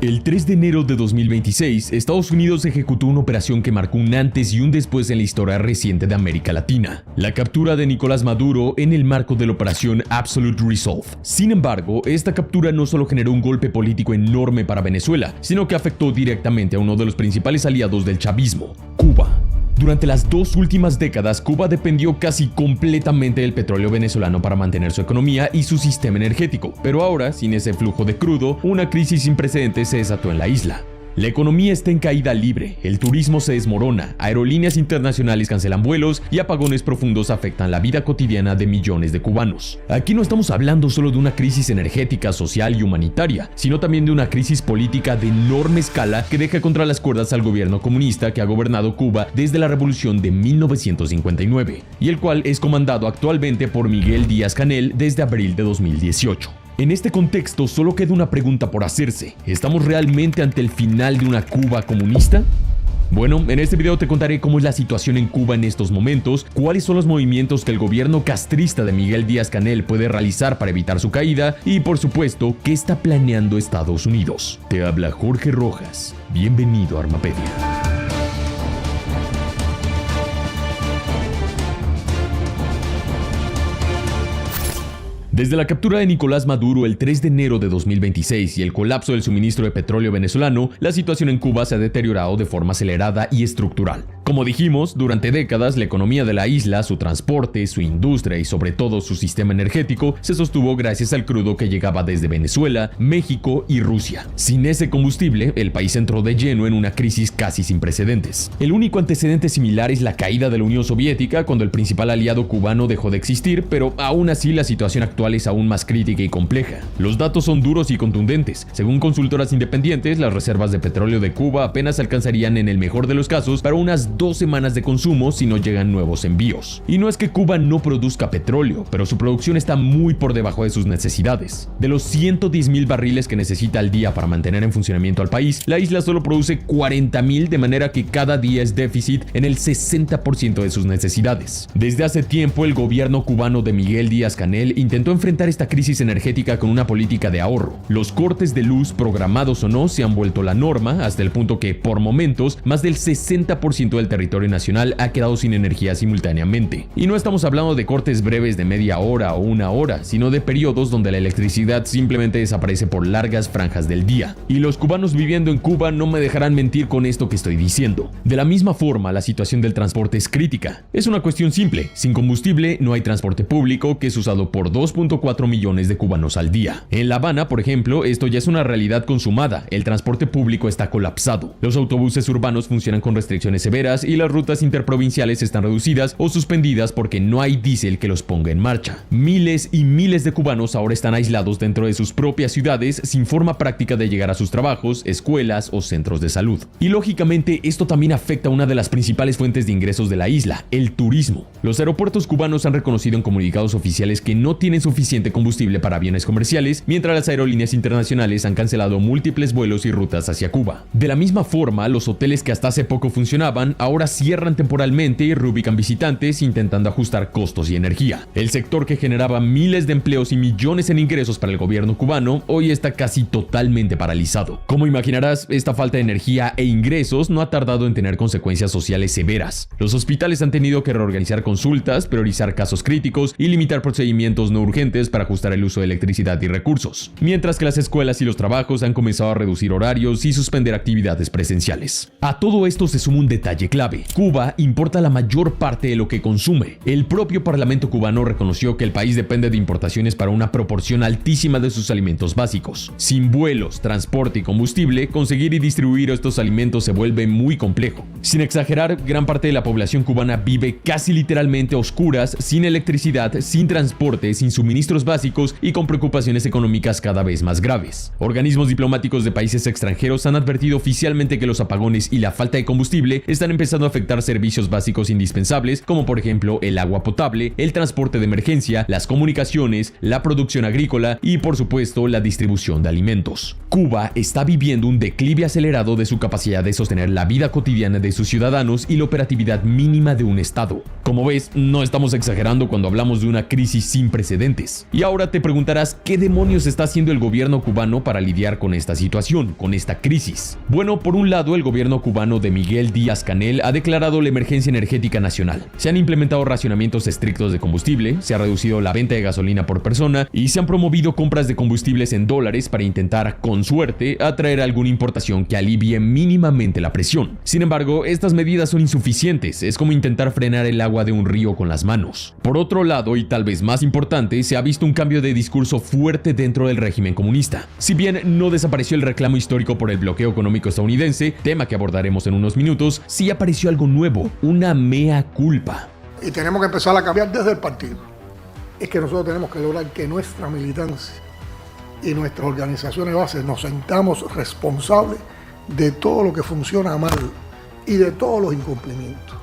El 3 de enero de 2026, Estados Unidos ejecutó una operación que marcó un antes y un después en la historia reciente de América Latina: la captura de Nicolás Maduro en el marco de la operación Absolute Resolve. Sin embargo, esta captura no solo generó un golpe político enorme para Venezuela, sino que afectó directamente a uno de los principales aliados del chavismo, Cuba. Durante las 2 últimas décadas, Cuba dependió casi completamente del petróleo venezolano para mantener su economía y su sistema energético, pero ahora, sin ese flujo de crudo, una crisis sin precedentes se desató en la isla. La economía está en caída libre, el turismo se desmorona, aerolíneas internacionales cancelan vuelos y apagones profundos afectan la vida cotidiana de millones de cubanos. Aquí no estamos hablando solo de una crisis energética, social y humanitaria, sino también de una crisis política de enorme escala que deja contra las cuerdas al gobierno comunista que ha gobernado Cuba desde la revolución de 1959, y el cual es comandado actualmente por Miguel Díaz-Canel desde abril de 2018. En este contexto, solo queda una pregunta por hacerse: ¿estamos realmente ante el final de una Cuba comunista? Bueno, en este video te contaré cómo es la situación en Cuba en estos momentos, cuáles son los movimientos que el gobierno castrista de Miguel Díaz-Canel puede realizar para evitar su caída y, por supuesto, qué está planeando Estados Unidos. Te habla Jorge Rojas. Bienvenido a Armapedia. Desde la captura de Nicolás Maduro el 3 de enero de 2026 y el colapso del suministro de petróleo venezolano, la situación en Cuba se ha deteriorado de forma acelerada y estructural. Como dijimos, durante décadas la economía de la isla, su transporte, su industria y sobre todo su sistema energético se sostuvo gracias al crudo que llegaba desde Venezuela, México y Rusia. Sin ese combustible, el país entró de lleno en una crisis casi sin precedentes. El único antecedente similar es la caída de la Unión Soviética, cuando el principal aliado cubano dejó de existir, pero aún así la situación actual es aún más crítica y compleja. Los datos son duros y contundentes. Según consultoras independientes, las reservas de petróleo de Cuba apenas alcanzarían, en el mejor de los casos, para unas 2 semanas de consumo si no llegan nuevos envíos. Y no es que Cuba no produzca petróleo, pero su producción está muy por debajo de sus necesidades. De los 110,000 barriles que necesita al día para mantener en funcionamiento al país, la isla solo produce 40,000, de manera que cada día es déficit en el 60% de sus necesidades. Desde hace tiempo, el gobierno cubano de Miguel Díaz-Canel intentó enfrentar esta crisis energética con una política de ahorro. Los cortes de luz, programados o no, se han vuelto la norma, hasta el punto que, por momentos, más del 60% del territorio nacional ha quedado sin energía simultáneamente. Y no estamos hablando de cortes breves de media hora o 1 hora, sino de periodos donde la electricidad simplemente desaparece por largas franjas del día. Y los cubanos viviendo en Cuba no me dejarán mentir con esto que estoy diciendo. De la misma forma, la situación del transporte es crítica. Es una cuestión simple: sin combustible no hay transporte público, que es usado por 2.4 millones de cubanos al día. En La Habana, por ejemplo, esto ya es una realidad consumada. El transporte público está colapsado. Los autobuses urbanos funcionan con restricciones severas y las rutas interprovinciales están reducidas o suspendidas porque no hay diésel que los ponga en marcha. Miles y miles de cubanos ahora están aislados dentro de sus propias ciudades, sin forma práctica de llegar a sus trabajos, escuelas o centros de salud. Y lógicamente esto también afecta a una de las principales fuentes de ingresos de la isla: el turismo. Los aeropuertos cubanos han reconocido en comunicados oficiales que no tienen suficiente combustible para aviones comerciales, mientras las aerolíneas internacionales han cancelado múltiples vuelos y rutas hacia Cuba. De la misma forma, los hoteles que hasta hace poco funcionaban ahora cierran temporalmente y reubican visitantes, intentando ajustar costos y energía. El sector que generaba miles de empleos y millones en ingresos para el gobierno cubano hoy está casi totalmente paralizado. Como imaginarás, esta falta de energía e ingresos no ha tardado en tener consecuencias sociales severas. Los hospitales han tenido que reorganizar consultas, priorizar casos críticos y limitar procedimientos no urgentes para ajustar el uso de electricidad y recursos, mientras que las escuelas y los trabajos han comenzado a reducir horarios y suspender actividades presenciales. A todo esto se suma un detalle clave: Cuba importa la mayor parte de lo que consume. El propio Parlamento cubano reconoció que el país depende de importaciones para una proporción altísima de sus alimentos básicos. Sin vuelos, transporte y combustible, conseguir y distribuir estos alimentos se vuelve muy complejo. Sin exagerar, gran parte de la población cubana vive casi literalmente a oscuras, sin electricidad, sin transporte, sin suministros básicos y con preocupaciones económicas cada vez más graves. Organismos diplomáticos de países extranjeros han advertido oficialmente que los apagones y la falta de combustible están empezando a afectar servicios básicos indispensables, como por ejemplo el agua potable, el transporte de emergencia, las comunicaciones, la producción agrícola y por supuesto la distribución de alimentos. Cuba está viviendo un declive acelerado de su capacidad de sostener la vida cotidiana de sus ciudadanos y la operatividad mínima de un estado. Como ves, no estamos exagerando cuando hablamos de una crisis sin precedentes. antes. Y ahora te preguntarás, ¿qué demonios está haciendo el gobierno cubano para lidiar con esta situación, con esta crisis? Bueno, por un lado, el gobierno cubano de Miguel Díaz-Canel ha declarado la emergencia energética nacional. Se han implementado racionamientos estrictos de combustible, se ha reducido la venta de gasolina por persona y se han promovido compras de combustibles en dólares para intentar, con suerte, atraer alguna importación que alivie mínimamente la presión. Sin embargo, estas medidas son insuficientes, es como intentar frenar el agua de un río con las manos. Por otro lado, y tal vez más importante, se ha visto un cambio de discurso fuerte dentro del régimen comunista. Si bien no desapareció el reclamo histórico por el bloqueo económico estadounidense, tema que abordaremos en unos minutos, sí apareció algo nuevo, una mea culpa. Y tenemos que empezar a cambiar desde el partido. Es que nosotros tenemos que lograr que nuestra militancia y nuestras organizaciones bases nos sentamos responsables de todo lo que funciona mal y de todos los incumplimientos.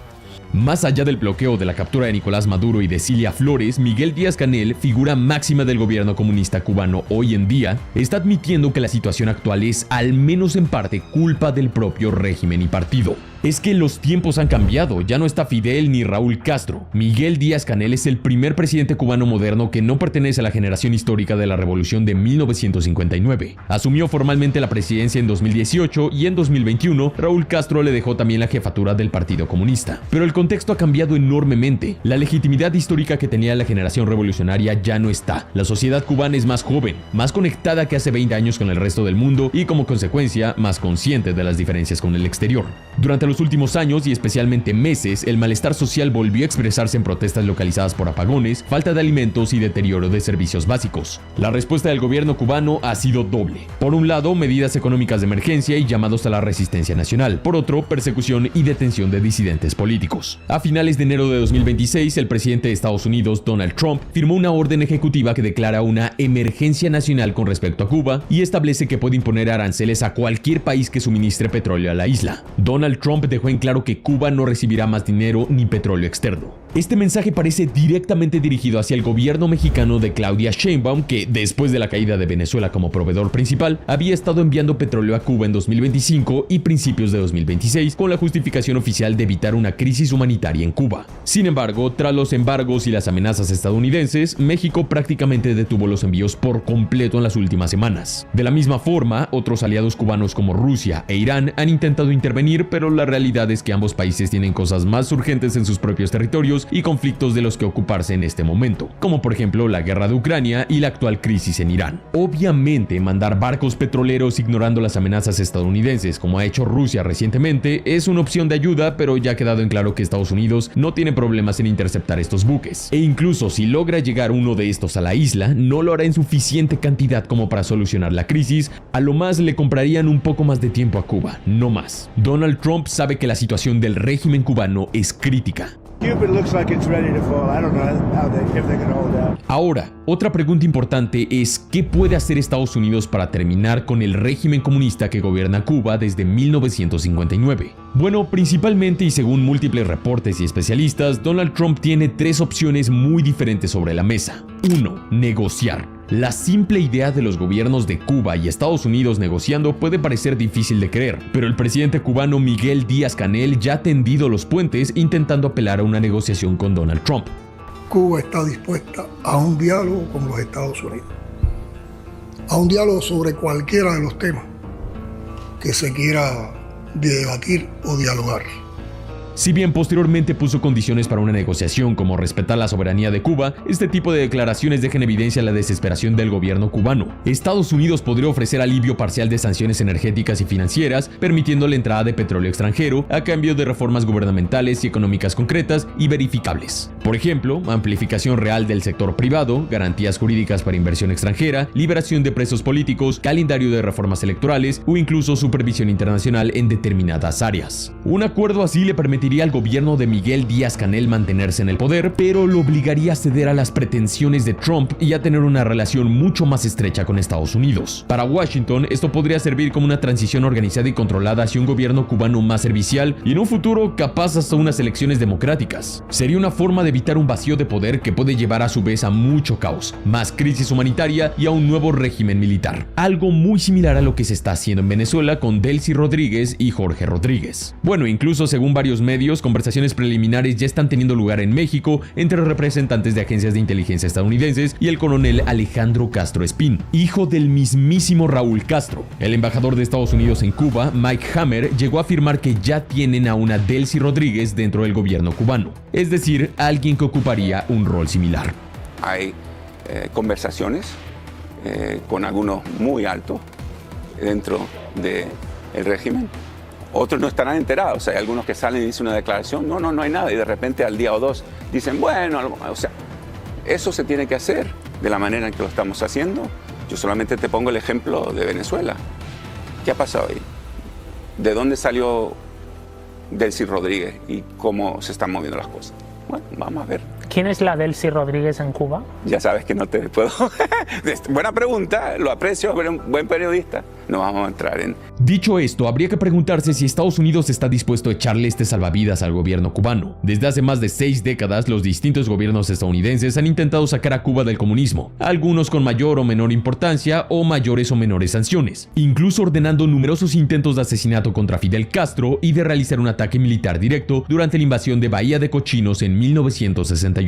Más allá del bloqueo de la captura de Nicolás Maduro y de Cilia Flores, Miguel Díaz-Canel, figura máxima del gobierno comunista cubano hoy en día, está admitiendo que la situación actual es, al menos en parte, culpa del propio régimen y partido. Es que los tiempos han cambiado, ya no está Fidel ni Raúl Castro. Miguel Díaz-Canel es el primer presidente cubano moderno que no pertenece a la generación histórica de la revolución de 1959. Asumió formalmente la presidencia en 2018 y en 2021 Raúl Castro le dejó también la jefatura del Partido Comunista. Pero el contexto ha cambiado enormemente. La legitimidad histórica que tenía la generación revolucionaria ya no está. La sociedad cubana es más joven, más conectada que hace 20 años con el resto del mundo y como consecuencia más consciente de las diferencias con el exterior. Durante los últimos años y especialmente meses, el malestar social volvió a expresarse en protestas localizadas por apagones, falta de alimentos y deterioro de servicios básicos. La respuesta del gobierno cubano ha sido doble. Por un lado, medidas económicas de emergencia y llamados a la resistencia nacional. Por otro, persecución y detención de disidentes políticos. A finales de enero de 2026, el presidente de Estados Unidos, Donald Trump, firmó una orden ejecutiva que declara una emergencia nacional con respecto a Cuba y establece que puede imponer aranceles a cualquier país que suministre petróleo a la isla. Donald Trump dejó en claro que Cuba no recibirá más dinero ni petróleo externo. Este mensaje parece directamente dirigido hacia el gobierno mexicano de Claudia Sheinbaum, que después de la caída de Venezuela como proveedor principal, había estado enviando petróleo a Cuba en 2025 y principios de 2026 con la justificación oficial de evitar una crisis humanitaria en Cuba. Sin embargo, tras los embargos y las amenazas estadounidenses, México prácticamente detuvo los envíos por completo en las últimas semanas. De la misma forma, otros aliados cubanos como Rusia e Irán han intentado intervenir, pero la realidad es que ambos países tienen cosas más urgentes en sus propios territorios y conflictos de los que ocuparse en este momento, como por ejemplo la guerra de Ucrania y la actual crisis en Irán. Obviamente, mandar barcos petroleros ignorando las amenazas estadounidenses, como ha hecho Rusia recientemente, es una opción de ayuda, pero ya ha quedado en claro que Estados Unidos no tiene problemas en interceptar estos buques. E incluso si logra llegar uno de estos a la isla, no lo hará en suficiente cantidad como para solucionar la crisis, a lo más le comprarían un poco más de tiempo a Cuba, no más. Donald Trump sabe que la situación del régimen cubano es crítica. Ahora, otra pregunta importante es ¿qué puede hacer Estados Unidos para terminar con el régimen comunista que gobierna Cuba desde 1959? Bueno, principalmente y según múltiples reportes y especialistas, Donald Trump tiene tres opciones muy diferentes sobre la mesa. 1. Negociar. La simple idea de los gobiernos de Cuba y Estados Unidos negociando puede parecer difícil de creer, pero el presidente cubano Miguel Díaz-Canel ya ha tendido los puentes intentando apelar a una negociación con Donald Trump. Cuba está dispuesta a un diálogo con los Estados Unidos, a un diálogo sobre cualquiera de los temas que se quiera debatir o dialogar. Si bien posteriormente puso condiciones para una negociación como respetar la soberanía de Cuba, este tipo de declaraciones dejan en evidencia la desesperación del gobierno cubano. Estados Unidos podría ofrecer alivio parcial de sanciones energéticas y financieras, permitiendo la entrada de petróleo extranjero a cambio de reformas gubernamentales y económicas concretas y verificables. Por ejemplo, amplificación real del sector privado, garantías jurídicas para inversión extranjera, liberación de presos políticos, calendario de reformas electorales o incluso supervisión internacional en determinadas áreas. Un acuerdo así le permitiría al gobierno de Miguel Díaz-Canel mantenerse en el poder, pero lo obligaría a ceder a las pretensiones de Trump y a tener una relación mucho más estrecha con Estados Unidos. Para Washington, esto podría servir como una transición organizada y controlada hacia un gobierno cubano más servicial y en un futuro capaz hasta unas elecciones democráticas. Sería una forma de evitar un vacío de poder que puede llevar a su vez a mucho caos, más crisis humanitaria y a un nuevo régimen militar. Algo muy similar a lo que se está haciendo en Venezuela con Delcy Rodríguez y Jorge Rodríguez. Bueno, incluso según varios medios medios, conversaciones preliminares ya están teniendo lugar en México entre representantes de agencias de inteligencia estadounidenses y el coronel Alejandro Castro Espín, hijo del mismísimo Raúl Castro. El embajador de Estados Unidos en Cuba, Mike Hammer, llegó a afirmar que ya tienen a una Delcy Rodríguez dentro del gobierno cubano, es decir, alguien que ocuparía un rol similar. Hay conversaciones con algunos muy altos dentro del régimen. Otros no estarán enterados. Hay algunos que salen y dicen una declaración, no hay nada, y de repente al día o dos dicen, bueno, o sea, eso se tiene que hacer de la manera en que lo estamos haciendo. Yo solamente te pongo el ejemplo de Venezuela. ¿Qué ha pasado ahí? ¿De dónde salió Delcy Rodríguez y cómo se están moviendo las cosas? Bueno, vamos a ver. ¿Quién es la Delcy Rodríguez en Cuba? Ya sabes que no te puedo... Buena pregunta, lo aprecio, buen periodista. No vamos a entrar en... Dicho esto, habría que preguntarse si Estados Unidos está dispuesto a echarle este salvavidas al gobierno cubano. Desde hace más de 6 décadas, los distintos gobiernos estadounidenses han intentado sacar a Cuba del comunismo, algunos con mayor o menor importancia o mayores o menores sanciones, incluso ordenando numerosos intentos de asesinato contra Fidel Castro y de realizar un ataque militar directo durante la invasión de Bahía de Cochinos en 1961.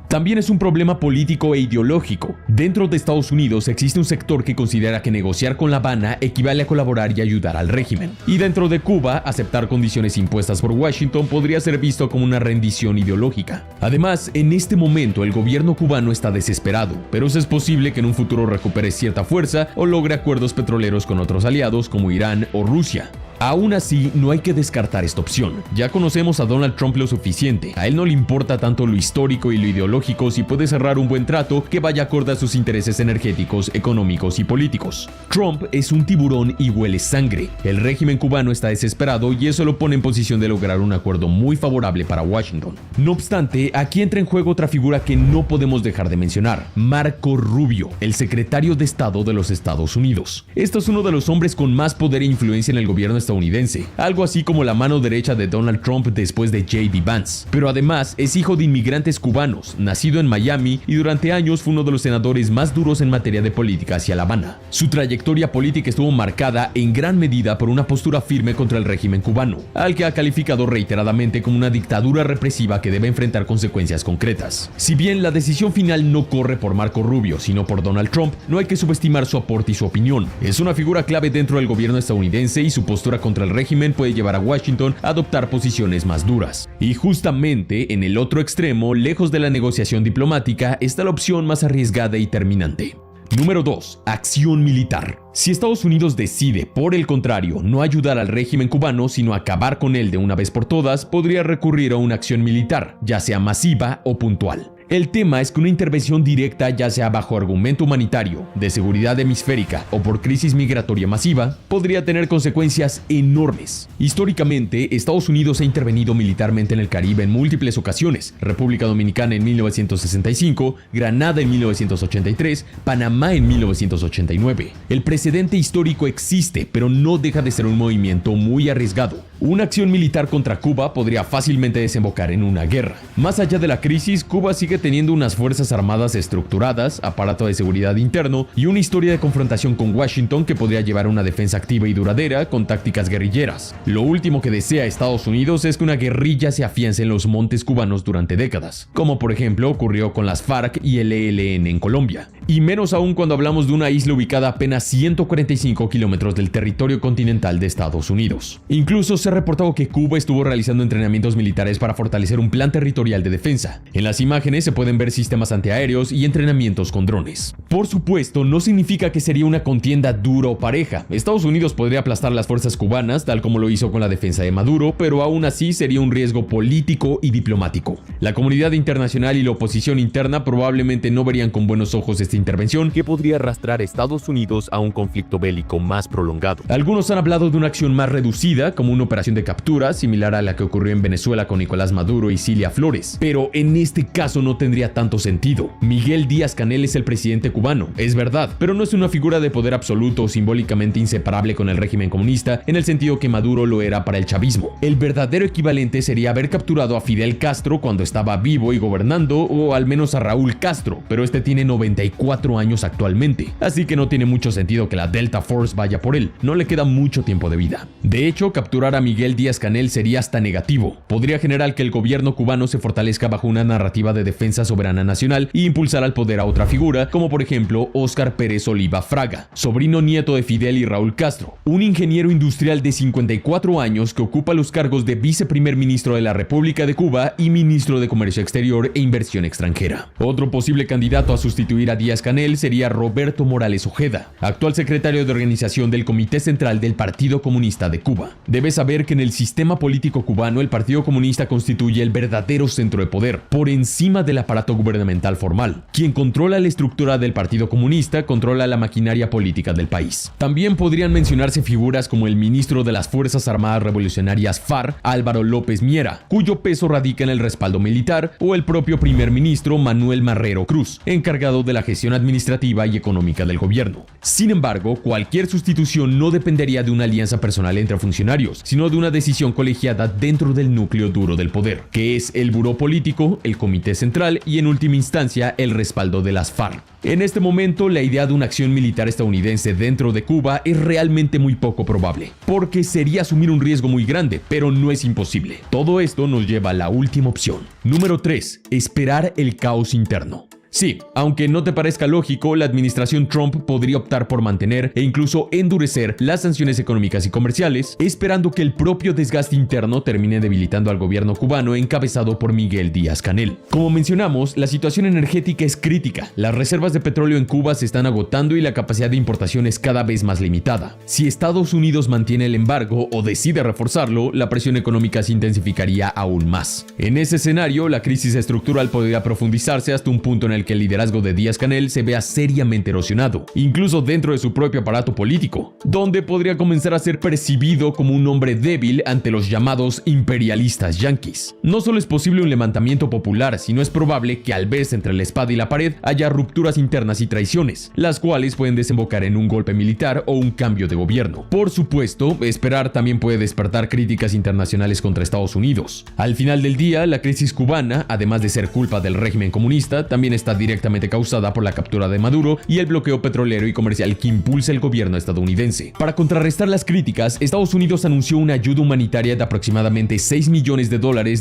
También es un problema político e ideológico. Dentro de Estados Unidos existe un sector que considera que negociar con La Habana equivale a colaborar y ayudar al régimen. Y dentro de Cuba, aceptar condiciones impuestas por Washington podría ser visto como una rendición ideológica. Además, en este momento el gobierno cubano está desesperado, pero es posible que en un futuro recupere cierta fuerza o logre acuerdos petroleros con otros aliados como Irán o Rusia. Aún así, no hay que descartar esta opción. Ya conocemos a Donald Trump lo suficiente. A él no le importa tanto lo histórico y lo ideológico si puede cerrar un buen trato que vaya acorde a sus intereses energéticos, económicos y políticos. Trump es un tiburón y huele sangre. El régimen cubano está desesperado y eso lo pone en posición de lograr un acuerdo muy favorable para Washington. No obstante, aquí entra en juego otra figura que no podemos dejar de mencionar: Marco Rubio, el secretario de Estado de los Estados Unidos. Este es uno de los hombres con más poder e influencia en el gobierno estadounidense, algo así como la mano derecha de Donald Trump después de J.D. Vance. Pero además es hijo de inmigrantes cubanos, nacido en Miami y durante años fue uno de los senadores más duros en materia de política hacia La Habana. Su trayectoria política estuvo marcada en gran medida por una postura firme contra el régimen cubano, al que ha calificado reiteradamente como una dictadura represiva que debe enfrentar consecuencias concretas. Si bien la decisión final no corre por Marco Rubio, sino por Donald Trump, no hay que subestimar su aporte y su opinión. Es una figura clave dentro del gobierno estadounidense y su postura contra el régimen puede llevar a Washington a adoptar posiciones más duras. Y justamente en el otro extremo, lejos de la negociación diplomática, está la opción más arriesgada y terminante. Número 2. Acción militar. Si Estados Unidos decide, por el contrario, no ayudar al régimen cubano, sino acabar con él de una vez por todas, podría recurrir a una acción militar, ya sea masiva o puntual. El tema es que una intervención directa, ya sea bajo argumento humanitario, de seguridad hemisférica o por crisis migratoria masiva, podría tener consecuencias enormes. Históricamente, Estados Unidos ha intervenido militarmente en el Caribe en múltiples ocasiones: República Dominicana en 1965, Granada en 1983, Panamá en 1989. El precedente histórico existe, pero no deja de ser un movimiento muy arriesgado. Una acción militar contra Cuba podría fácilmente desembocar en una guerra. Más allá de la crisis, Cuba sigue teniendo unas fuerzas armadas estructuradas, aparato de seguridad interno y una historia de confrontación con Washington que podría llevar a una defensa activa y duradera con tácticas guerrilleras. Lo último que desea Estados Unidos es que una guerrilla se afiance en los montes cubanos durante décadas, como por ejemplo ocurrió con las FARC y el ELN en Colombia. Y menos aún cuando hablamos de una isla ubicada a apenas 145 kilómetros del territorio continental de Estados Unidos. Incluso se ha reportado que Cuba estuvo realizando entrenamientos militares para fortalecer un plan territorial de defensa. En las imágenes se pueden ver sistemas antiaéreos y entrenamientos con drones. Por supuesto, no significa que sería una contienda dura o pareja. Estados Unidos podría aplastar las fuerzas cubanas, tal como lo hizo con la defensa de Maduro, pero aún así sería un riesgo político y diplomático. La comunidad internacional y la oposición interna probablemente no verían con buenos ojos esta intervención, que podría arrastrar a Estados Unidos a un conflicto bélico más prolongado. Algunos han hablado de una acción más reducida, como una operación de captura, similar a la que ocurrió en Venezuela con Nicolás Maduro y Cilia Flores, pero en este caso no no tendría tanto sentido. Miguel Díaz-Canel es el presidente cubano, es verdad, pero no es una figura de poder absoluto o simbólicamente inseparable con el régimen comunista en el sentido que Maduro lo era para el chavismo. El verdadero equivalente sería haber capturado a Fidel Castro cuando estaba vivo y gobernando, o al menos a Raúl Castro, pero este tiene 94 años actualmente, así que no tiene mucho sentido que la Delta Force vaya por él, no le queda mucho tiempo de vida. De hecho, capturar a Miguel Díaz-Canel sería hasta negativo. Podría generar que el gobierno cubano se fortalezca bajo una narrativa de defensa soberana nacional y impulsar al poder a otra figura, como por ejemplo Óscar Pérez Oliva Fraga, sobrino nieto de Fidel y Raúl Castro, un ingeniero industrial de 54 años que ocupa los cargos de viceprimer ministro de la República de Cuba y ministro de Comercio Exterior e Inversión Extranjera. Otro posible candidato a sustituir a Díaz-Canel sería Roberto Morales Ojeda, actual secretario de organización del Comité Central del Partido Comunista de Cuba. Debes saber que en el sistema político cubano el Partido Comunista constituye el verdadero centro de poder, por encima del aparato gubernamental formal. Quien controla la estructura del Partido Comunista controla la maquinaria política del país. También podrían mencionarse figuras como el ministro de las Fuerzas Armadas Revolucionarias FARC, Álvaro López Miera, cuyo peso radica en el respaldo militar, o el propio primer ministro Manuel Marrero Cruz, encargado de la gestión administrativa y económica del gobierno. Sin embargo, cualquier sustitución no dependería de una alianza personal entre funcionarios, sino de una decisión colegiada dentro del núcleo duro del poder, que es el buró político, el comité central y en última instancia el respaldo de las FARC. En este momento, la idea de una acción militar estadounidense dentro de Cuba es realmente muy poco probable, porque sería asumir un riesgo muy grande, pero no es imposible. Todo esto nos lleva a la última opción. Número 3. Esperar el caos interno. Sí, aunque no te parezca lógico, la administración Trump podría optar por mantener e incluso endurecer las sanciones económicas y comerciales, esperando que el propio desgaste interno termine debilitando al gobierno cubano encabezado por Miguel Díaz-Canel. Como mencionamos, la situación energética es crítica, las reservas de petróleo en Cuba se están agotando y la capacidad de importación es cada vez más limitada. Si Estados Unidos mantiene el embargo o decide reforzarlo, la presión económica se intensificaría aún más. En ese escenario, la crisis estructural podría profundizarse hasta un punto en el que el liderazgo de Díaz-Canel se vea seriamente erosionado, incluso dentro de su propio aparato político, donde podría comenzar a ser percibido como un hombre débil ante los llamados imperialistas yanquis. No solo es posible un levantamiento popular, sino es probable que al verse entre la espada y la pared haya rupturas internas y traiciones, las cuales pueden desembocar en un golpe militar o un cambio de gobierno. Por supuesto, esperar también puede despertar críticas internacionales contra Estados Unidos. Al final del día, la crisis cubana, además de ser culpa del régimen comunista, también está directamente causada por la captura de Maduro y el bloqueo petrolero y comercial que impulsa el gobierno estadounidense. Para contrarrestar las críticas, Estados Unidos anunció una ayuda humanitaria de aproximadamente $6 millones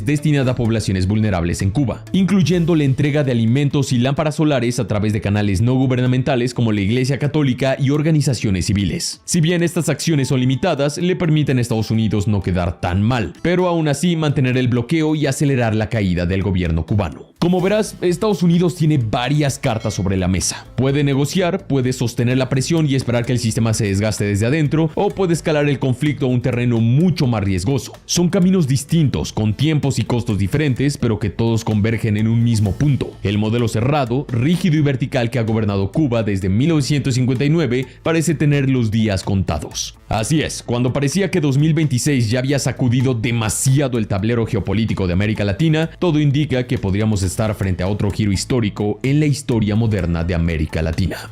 destinada a poblaciones vulnerables en Cuba, incluyendo la entrega de alimentos y lámparas solares a través de canales no gubernamentales como la Iglesia Católica y organizaciones civiles. Si bien estas acciones son limitadas, le permiten a Estados Unidos no quedar tan mal, pero aún así mantener el bloqueo y acelerar la caída del gobierno cubano. Como verás, Estados Unidos tiene varias cartas sobre la mesa. Puede negociar, puede sostener la presión y esperar que el sistema se desgaste desde adentro, o puede escalar el conflicto a un terreno mucho más riesgoso. Son caminos distintos, con tiempos y costos diferentes, pero que todos convergen en un mismo punto. El modelo cerrado, rígido y vertical que ha gobernado Cuba desde 1959 parece tener los días contados. Así es, cuando parecía que 2026 ya había sacudido demasiado el tablero geopolítico de América Latina, todo indica que podríamos estar frente a otro giro histórico en la historia moderna de América Latina.